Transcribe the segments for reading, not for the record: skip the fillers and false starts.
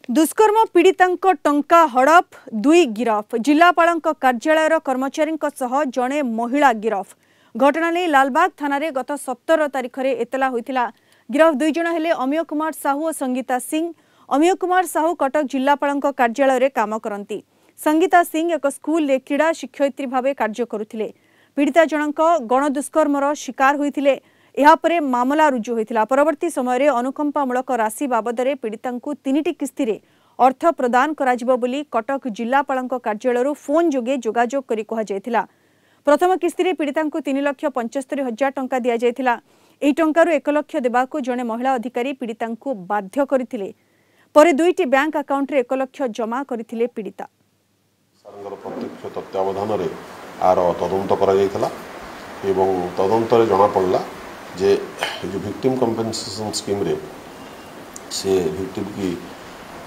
दुष्कर्म पीड़ितांक टंका हड़प दुई गिरफ जिलापाल कार्यालय कर्मचारी जड़े महिला गिरफ घटना नहीं लालबाग थाना गत 17 तारिख में एतला होता। गिरफ दुई जन हेले अमीय कुमार साहू और संगीता सिंह। अमीय कुमार साहू कटक जिलापाल कार्यालय काम करती। संगीता सिंह एक स्कूल क्रीड़ा शिक्षयित्री भाव कार्य करुले। पीड़िता जनक गणदुष्कर्मर शिकार होते। यापर मामला रुजु होता। परवर्ती समय अनुकंपामूलक राशि बाबद पीड़िता को 3टी किस्ती अर्थ प्रदान करा बोली कटक जिलापाल कार्यालय फोन जोगे जोगाजोग करी कहुला। प्रथम किस्ती पीड़िता को 3,75,000 टंका दि जाइथिला। एही टंकारु 1 लाख देबाकू जड़े महिला अधिकारी पीड़िता को बाध्य करथिले। परे 2टी बैंक अकाउंट रे 1 लाख जमा करथिले पीड़िता। प्रत्यक्ष तत्वावधान रे आर तदंत करा जाइथिला एवं तदंत रे जणा पड़ला जे जो विक्टिम कंपेनसेशन स्कीम रे से विक्टिम की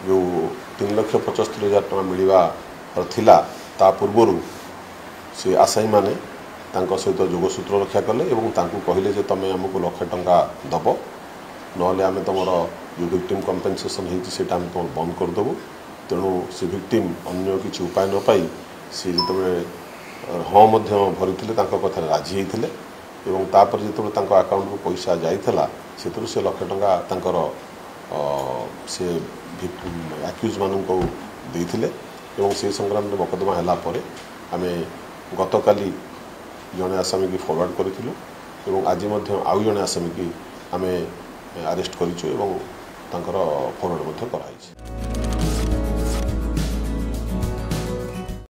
जो 3,75,000 टका मिलवा थिला ता पूर्व से आसाई माने तांको सहित जोगसूत्र रक्षा कले एवं तांको कहले जे तमे हमको 1 लाख टका दब नले आमे तुमर जो विक्टिम कंपेनसेशन हेछि सेटा हम तुम बंद कर देबो। तेणु से विक्टिम अन्य किसी उपाय न पाई सी जो हाँ भरी कथा राजी होते एवं तापर जो अकाउंट को पैसा जाइला से 1 लाख टका से एक्यूज मान को देते एवं से संग्राम में मकदमा है आम गतकाली जड़े आसामी की फरवर्ड करूँ आज आउ जड़े आसामी की आम अरेस्ट करूँ फरवर्ड कराई।